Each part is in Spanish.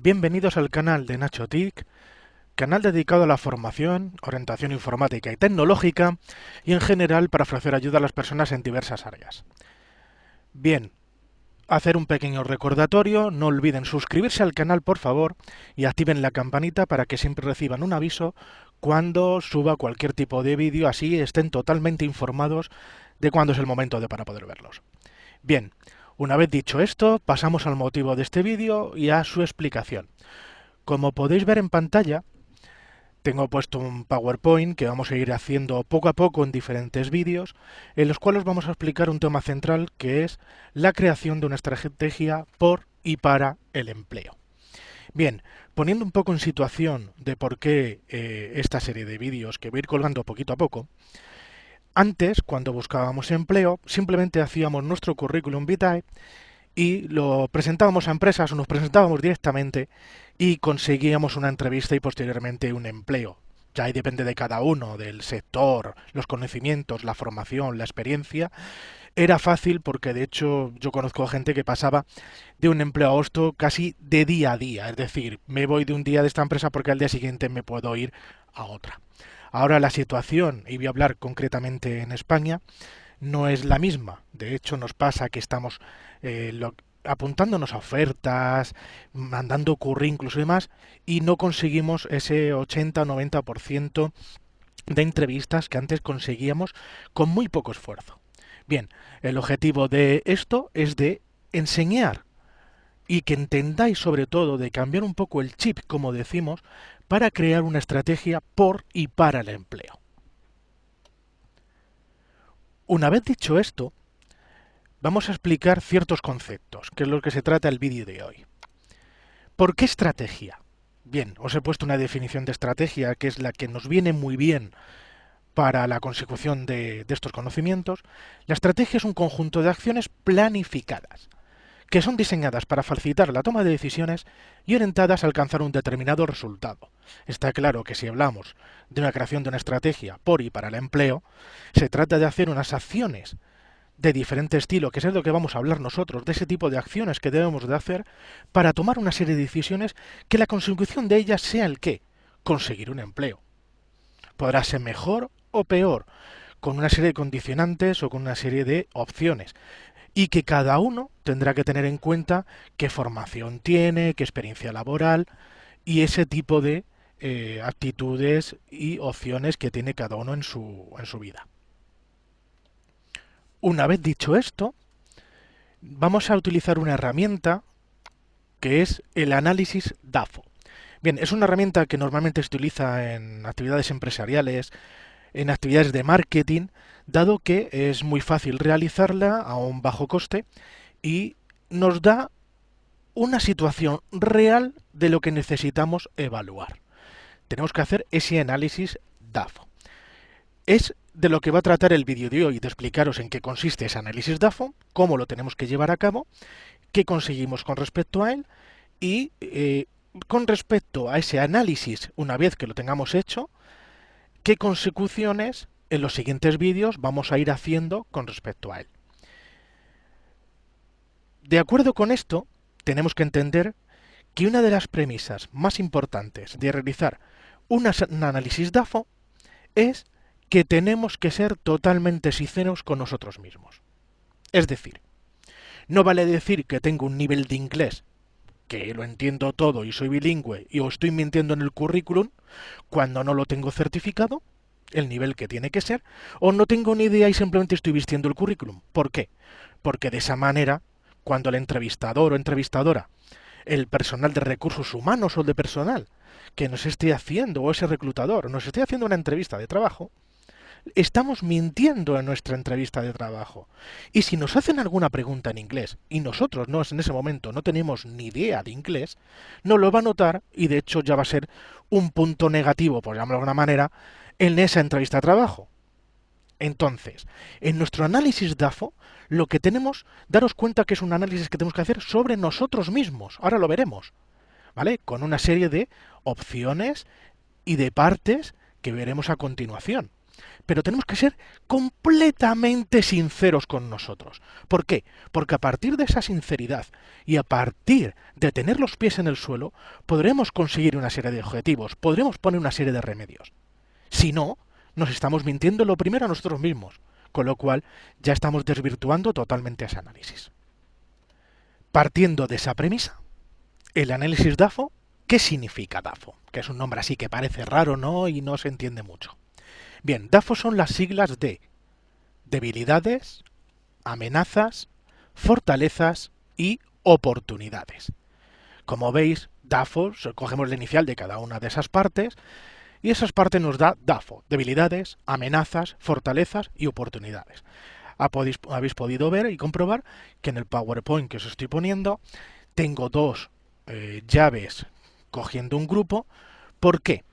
Bienvenidos al canal de Nacho TIC, canal dedicado a la formación, orientación informática y tecnológica y en general para ofrecer ayuda a las personas en diversas áreas. Bien, hacer un pequeño recordatorio, no olviden suscribirse al canal por favor y activen la campanita para que siempre reciban un aviso cuando suba cualquier tipo de vídeo, así estén totalmente informados de cuándo es el momento para poder verlos. Bien, una vez dicho esto, pasamos al motivo de este vídeo y a su explicación. Como podéis ver en pantalla, tengo puesto un PowerPoint que vamos a ir haciendo poco a poco en diferentes vídeos, en los cuales vamos a explicar un tema central que es la creación de una estrategia por y para el empleo. Bien, poniendo un poco en situación de por qué esta serie de vídeos que voy a ir colgando poquito a poco, antes, cuando buscábamos empleo, simplemente hacíamos nuestro currículum vitae y lo presentábamos a empresas o nos presentábamos directamente y conseguíamos una entrevista y posteriormente un empleo. Ya ahí depende de cada uno, del sector, los conocimientos, la formación, la experiencia. Era fácil porque de hecho yo conozco gente que pasaba de un empleo a otro casi de día a día. Es decir, me voy de un día de esta empresa porque al día siguiente me puedo ir a otra. Ahora la situación, y voy a hablar concretamente en España, no es la misma. De hecho, nos pasa que estamos apuntándonos a ofertas, mandando currículos y demás, y no conseguimos ese 80 o 90% de entrevistas que antes conseguíamos con muy poco esfuerzo. Bien, el objetivo de esto es de enseñar y que entendáis sobre todo de cambiar un poco el chip, como decimos, para crear una estrategia por y para el empleo. Una vez dicho esto, vamos a explicar ciertos conceptos, que es lo que se trata el vídeo de hoy. ¿Por qué estrategia? Bien, os he puesto una definición de estrategia que es la que nos viene muy bien para la consecución de estos conocimientos. La estrategia es un conjunto de acciones planificadas, que son diseñadas para facilitar la toma de decisiones y orientadas a alcanzar un determinado resultado. Está claro que si hablamos de una creación de una estrategia por y para el empleo, se trata de hacer unas acciones de diferente estilo, que es de lo que vamos a hablar nosotros, de ese tipo de acciones que debemos de hacer para tomar una serie de decisiones que la consecución de ellas sea el qué, conseguir un empleo. Podrá ser mejor o peor, con una serie de condicionantes o con una serie de opciones, y que cada uno tendrá que tener en cuenta qué formación tiene, qué experiencia laboral y ese tipo de actitudes y opciones que tiene cada uno en su vida. Una vez dicho esto, vamos a utilizar una herramienta que es el análisis DAFO. Bien, es una herramienta que normalmente se utiliza en actividades empresariales, en actividades de marketing, dado que es muy fácil realizarla a un bajo coste y nos da una situación real de lo que necesitamos evaluar. Tenemos que hacer ese análisis DAFO. Es de lo que va a tratar el vídeo de hoy, de explicaros en qué consiste ese análisis DAFO, cómo lo tenemos que llevar a cabo, qué conseguimos con respecto a él y con respecto a ese análisis, una vez que lo tengamos hecho, qué consecuciones en los siguientes vídeos vamos a ir haciendo con respecto a él. De acuerdo con esto, tenemos que entender que una de las premisas más importantes de realizar un análisis DAFO es que tenemos que ser totalmente sinceros con nosotros mismos. Es decir, no vale decir que tengo un nivel de inglés, que lo entiendo todo y soy bilingüe y os estoy mintiendo en el currículum cuando no lo tengo certificado, el nivel que tiene que ser, o no tengo ni idea y simplemente estoy vistiendo el currículum. ¿Por qué? Porque de esa manera, cuando el entrevistador o entrevistadora, el personal de recursos humanos o de personal que nos esté haciendo, o ese reclutador, nos esté haciendo una entrevista de trabajo, estamos mintiendo en nuestra entrevista de trabajo. Y si nos hacen alguna pregunta en inglés y nosotros no en ese momento no tenemos ni idea de inglés, no lo va a notar y de hecho ya va a ser un punto negativo, por llamarlo de alguna manera, en esa entrevista de trabajo. Entonces, en nuestro análisis DAFO, lo que tenemos, daros cuenta que es un análisis que tenemos que hacer sobre nosotros mismos. Ahora lo veremos, ¿vale? Con una serie de opciones y de partes que veremos a continuación. Pero tenemos que ser completamente sinceros con nosotros. ¿Por qué? Porque a partir de esa sinceridad y a partir de tener los pies en el suelo, podremos conseguir una serie de objetivos, podremos poner una serie de remedios. Si no, nos estamos mintiendo lo primero a nosotros mismos, con lo cual ya estamos desvirtuando totalmente ese análisis. Partiendo de esa premisa, el análisis DAFO, ¿qué significa DAFO? Que es un nombre así que parece raro, ¿no? Y no se entiende mucho. Bien, DAFO son las siglas de debilidades, amenazas, fortalezas y oportunidades. Como veis, DAFO, cogemos la inicial de cada una de esas partes y esas partes nos da DAFO, debilidades, amenazas, fortalezas y oportunidades. Habéis podido ver y comprobar que en el PowerPoint que os estoy poniendo tengo dos llaves cogiendo un grupo. ¿Por qué?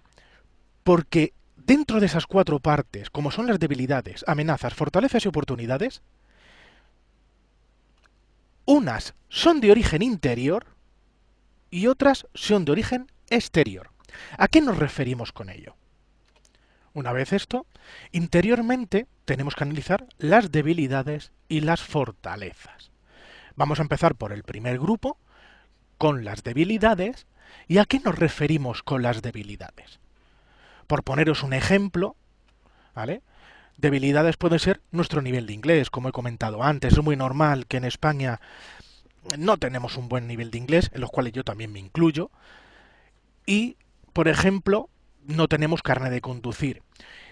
Porque dentro de esas cuatro partes, como son las debilidades, amenazas, fortalezas y oportunidades, unas son de origen interior y otras son de origen exterior. ¿A qué nos referimos con ello? Una vez esto, interiormente tenemos que analizar las debilidades y las fortalezas. Vamos a empezar por el primer grupo, con las debilidades. ¿Y a qué nos referimos con las debilidades? Por poneros un ejemplo, ¿vale? Debilidades puede ser nuestro nivel de inglés, como he comentado antes. Es muy normal que en España no tenemos un buen nivel de inglés, en los cuales yo también me incluyo. Y, por ejemplo, no tenemos carnet de conducir.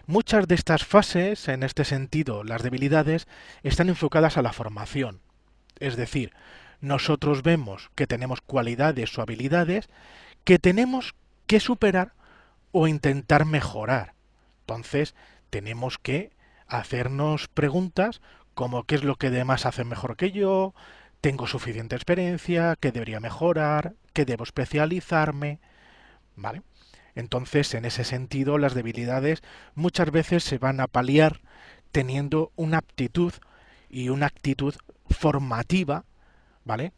Muchas de estas fases, en este sentido, las debilidades, están enfocadas a la formación. Es decir, nosotros vemos que tenemos cualidades o habilidades que tenemos que superar o intentar mejorar. Entonces, tenemos que hacernos preguntas como qué es lo que demás hacen mejor que yo, tengo suficiente experiencia, qué debería mejorar, qué debo especializarme, ¿vale? Entonces, en ese sentido, las debilidades muchas veces se van a paliar teniendo una aptitud y una actitud formativa, ¿vale?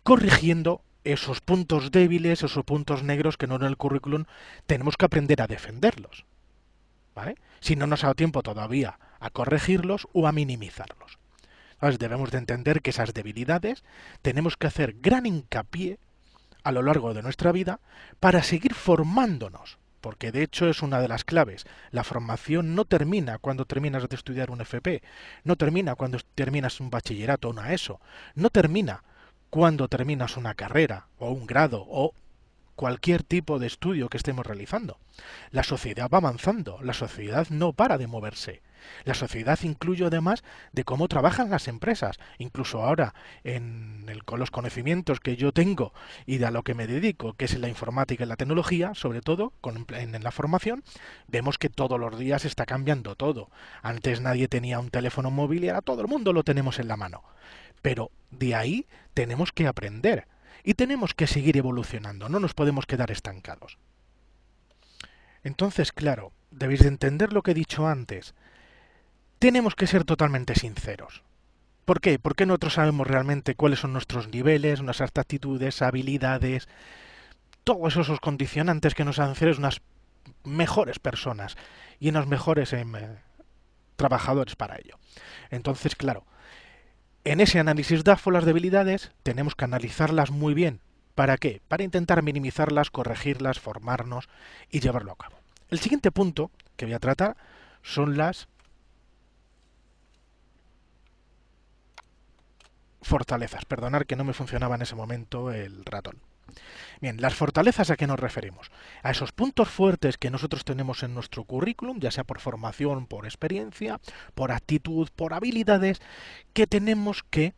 Corrigiendo esos puntos débiles, esos puntos negros que no en el currículum tenemos que aprender a defenderlos, ¿vale? Si no nos ha dado tiempo todavía a corregirlos o a minimizarlos. Entonces debemos de entender que esas debilidades tenemos que hacer gran hincapié a lo largo de nuestra vida para seguir formándonos, porque de hecho es una de las claves. La formación no termina cuando terminas de estudiar un FP, no termina cuando terminas un bachillerato o una ESO, no termina cuando terminas una carrera o un grado o cualquier tipo de estudio que estemos realizando. La sociedad va avanzando, la sociedad no para de moverse. La sociedad incluye además de cómo trabajan las empresas. Incluso ahora, con los conocimientos que yo tengo y de a lo que me dedico, que es la informática y la tecnología, sobre todo en la formación, vemos que todos los días está cambiando todo. Antes nadie tenía un teléfono móvil y ahora todo el mundo lo tenemos en la mano. Pero de ahí tenemos que aprender y tenemos que seguir evolucionando, no nos podemos quedar estancados. Entonces, claro, debéis de entender lo que he dicho antes. Tenemos que ser totalmente sinceros. ¿Por qué? Porque nosotros sabemos realmente cuáles son nuestros niveles, nuestras actitudes, habilidades, todos esos condicionantes que nos hacen ser unas mejores personas y unos mejores trabajadores para ello. Entonces, claro, en ese análisis DAFO, las debilidades, tenemos que analizarlas muy bien. ¿Para qué? Para intentar minimizarlas, corregirlas, formarnos y llevarlo a cabo. El siguiente punto que voy a tratar son las fortalezas. Perdonad que no me funcionaba en ese momento el ratón. Bien, las fortalezas, ¿a qué nos referimos? A esos puntos fuertes que nosotros tenemos en nuestro currículum, ya sea por formación, por experiencia, por actitud, por habilidades, que tenemos que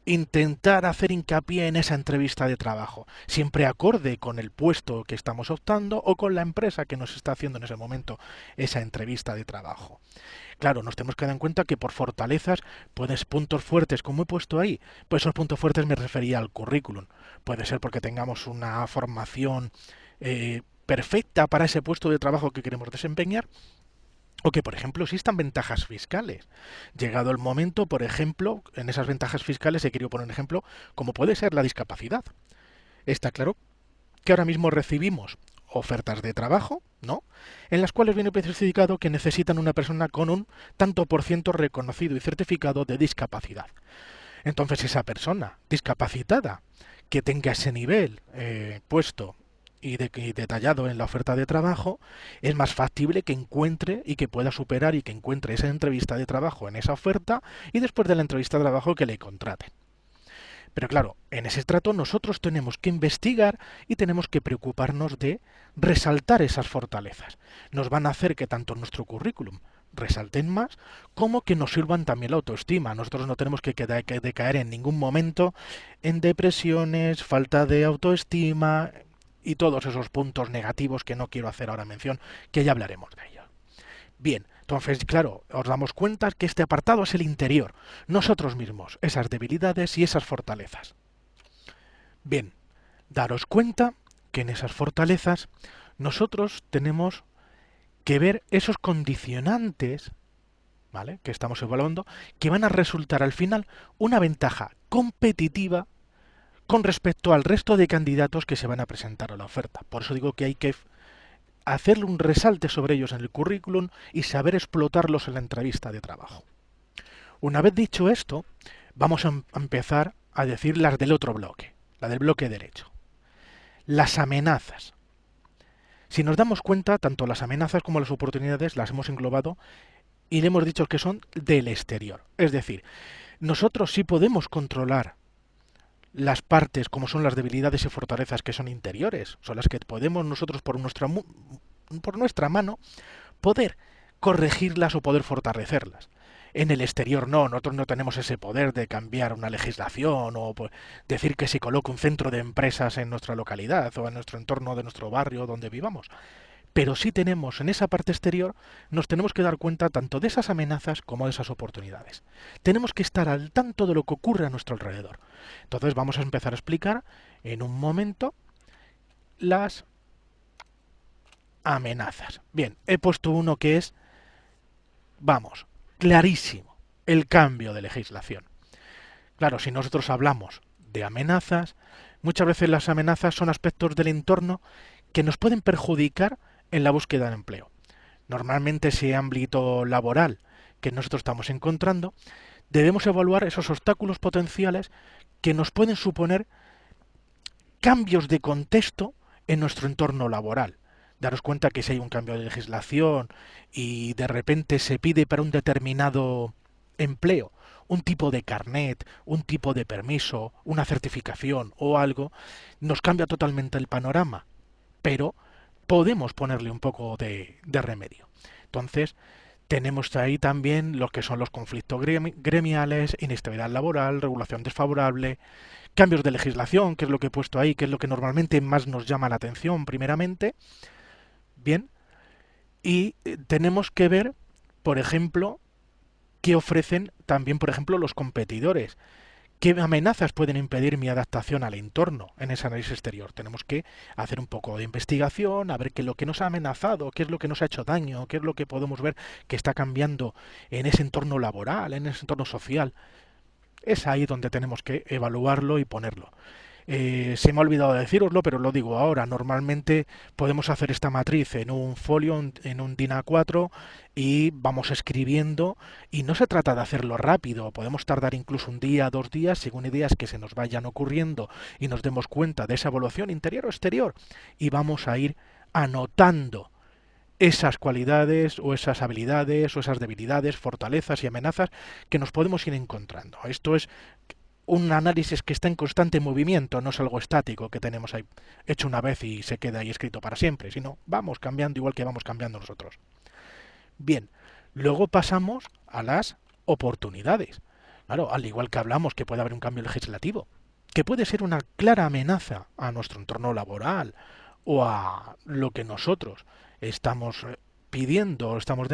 intentar hacer hincapié en esa entrevista de trabajo, siempre acorde con el puesto que estamos optando o con la empresa que nos está haciendo en ese momento esa entrevista de trabajo. Claro, nos tenemos que dar en cuenta que por fortalezas, puedes puntos fuertes, como he puesto ahí, pues esos puntos fuertes me refería al currículum. Puede ser porque tengamos una formación perfecta para ese puesto de trabajo que queremos desempeñar, o que, por ejemplo, existan ventajas fiscales. Llegado el momento, por ejemplo, en esas ventajas fiscales he querido poner un ejemplo, como puede ser la discapacidad. Está claro que ahora mismo recibimos ofertas de trabajo, ¿no? En las cuales viene especificado que necesitan una persona con un tanto por ciento reconocido y certificado de discapacidad. Entonces esa persona discapacitada que tenga ese nivel puesto y detallado en la oferta de trabajo, es más factible que encuentre y que pueda superar y que encuentre esa entrevista de trabajo en esa oferta y después de la entrevista de trabajo que le contraten. Pero claro, en ese trato nosotros tenemos que investigar y tenemos que preocuparnos de resaltar esas fortalezas. Nos van a hacer que tanto nuestro currículum resalten más, como que nos sirvan también la autoestima. Nosotros no tenemos que decaer en ningún momento en depresiones, falta de autoestima y todos esos puntos negativos que no quiero hacer ahora mención, que ya hablaremos de ellos. Bien, entonces, claro, os damos cuenta que este apartado es el interior, nosotros mismos, esas debilidades y esas fortalezas. Bien, daros cuenta que en esas fortalezas nosotros tenemos que ver esos condicionantes, ¿vale?, que estamos evaluando, que van a resultar al final una ventaja competitiva con respecto al resto de candidatos que se van a presentar a la oferta. Por eso digo que hay que hacerle un resalte sobre ellos en el currículum y saber explotarlos en la entrevista de trabajo. Una vez dicho esto, vamos a empezar a decir las del otro bloque, la del bloque derecho. Las amenazas. Si nos damos cuenta, tanto las amenazas como las oportunidades las hemos englobado y le hemos dicho que son del exterior. Es decir, nosotros sí podemos controlar las partes como son las debilidades y fortalezas que son interiores, son las que podemos nosotros por nuestra mano poder corregirlas o poder fortalecerlas. En el exterior no, nosotros no tenemos ese poder de cambiar una legislación o decir que se coloque un centro de empresas en nuestra localidad o en nuestro entorno de nuestro barrio donde vivamos. Pero sí tenemos en esa parte exterior, nos tenemos que dar cuenta tanto de esas amenazas como de esas oportunidades. Tenemos que estar al tanto de lo que ocurre a nuestro alrededor. Entonces vamos a empezar a explicar en un momento las amenazas. Bien, he puesto uno que es, vamos, clarísimo, el cambio de legislación. Claro, si nosotros hablamos de amenazas, muchas veces las amenazas son aspectos del entorno que nos pueden perjudicar en la búsqueda de empleo. Normalmente ese ámbito laboral que nosotros estamos encontrando, debemos evaluar esos obstáculos potenciales que nos pueden suponer cambios de contexto en nuestro entorno laboral. Daros cuenta que si hay un cambio de legislación y de repente se pide para un determinado empleo un tipo de carnet, un tipo de permiso, una certificación o algo, nos cambia totalmente el panorama. Pero podemos ponerle un poco de remedio. Entonces, tenemos ahí también lo que son los conflictos gremiales, inestabilidad laboral, regulación desfavorable, cambios de legislación, que es lo que he puesto ahí, que es lo que normalmente más nos llama la atención primeramente. Bien, y tenemos que ver, por ejemplo, qué ofrecen también, por ejemplo, los competidores. ¿Qué amenazas pueden impedir mi adaptación al entorno en ese análisis exterior? Tenemos que hacer un poco de investigación, a ver qué es lo que nos ha amenazado, qué es lo que nos ha hecho daño, qué es lo que podemos ver que está cambiando en ese entorno laboral, en ese entorno social. Es ahí donde tenemos que evaluarlo y ponerlo. Se me ha olvidado deciroslo, pero lo digo ahora. Normalmente podemos hacer esta matriz en un folio, en un DIN A4, y vamos escribiendo, y no se trata de hacerlo rápido, podemos tardar incluso un día, 2 días, según ideas que se nos vayan ocurriendo y nos demos cuenta de esa evaluación interior o exterior, y vamos a ir anotando esas cualidades o esas habilidades o esas debilidades, fortalezas y amenazas que nos podemos ir encontrando. Esto es un análisis que está en constante movimiento, no es algo estático que tenemos ahí hecho una vez y se queda ahí escrito para siempre, sino vamos cambiando igual que vamos cambiando nosotros. Bien, luego pasamos a las oportunidades. Claro, al igual que hablamos que puede haber un cambio legislativo, que puede ser una clara amenaza a nuestro entorno laboral o a lo que nosotros estamos pidiendo, estamos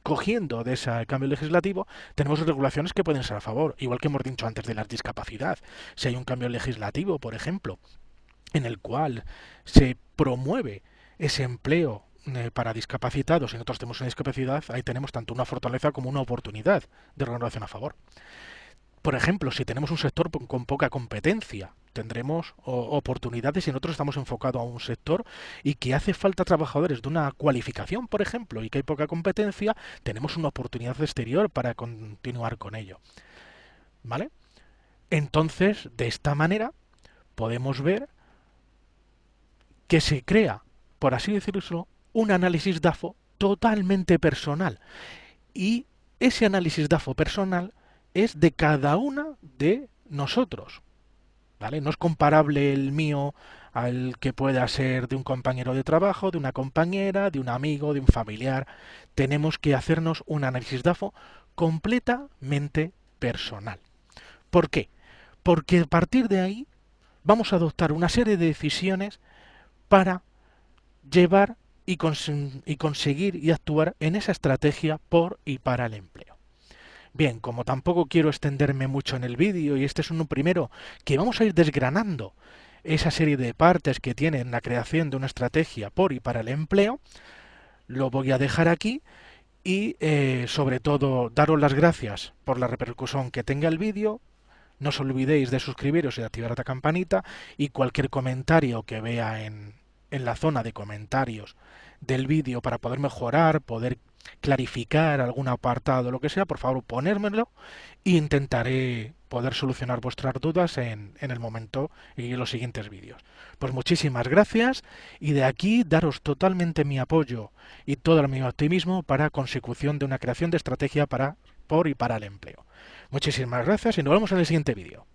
cogiendo de ese cambio legislativo, tenemos regulaciones que pueden ser a favor, igual que hemos dicho antes de la discapacidad. Si hay un cambio legislativo, por ejemplo, en el cual se promueve ese empleo para discapacitados y nosotros tenemos una discapacidad, ahí tenemos tanto una fortaleza como una oportunidad de regulación a favor. Por ejemplo, si tenemos un sector con poca competencia, tendremos oportunidades si nosotros estamos enfocados a un sector y que hace falta trabajadores de una cualificación, por ejemplo, y que hay poca competencia, tenemos una oportunidad exterior para continuar con ello. ¿Vale? Entonces, de esta manera, podemos ver que se crea, por así decirlo, un análisis DAFO totalmente personal. Y ese análisis DAFO personal es de cada una de nosotros. ¿Vale? No es comparable el mío al que pueda ser de un compañero de trabajo, de una compañera, de un amigo, de un familiar. Tenemos que hacernos un análisis DAFO completamente personal. ¿Por qué? Porque a partir de ahí vamos a adoptar una serie de decisiones para llevar y conseguir y actuar en esa estrategia por y para el empleo. Bien, como tampoco quiero extenderme mucho en el vídeo y este es uno primero que vamos a ir desgranando esa serie de partes que tienen la creación de una estrategia por y para el empleo, lo voy a dejar aquí y sobre todo daros las gracias por la repercusión que tenga el vídeo. No os olvidéis de suscribiros y de activar la campanita y cualquier comentario que vea en la zona de comentarios del vídeo para poder mejorar, poder clarificar algún apartado, lo que sea, por favor ponérmelo e intentaré poder solucionar vuestras dudas en el momento y en los siguientes vídeos. Pues muchísimas gracias y de aquí daros totalmente mi apoyo y todo mi optimismo para consecución de una creación de estrategia por y para el empleo. Muchísimas gracias y nos vemos en el siguiente vídeo.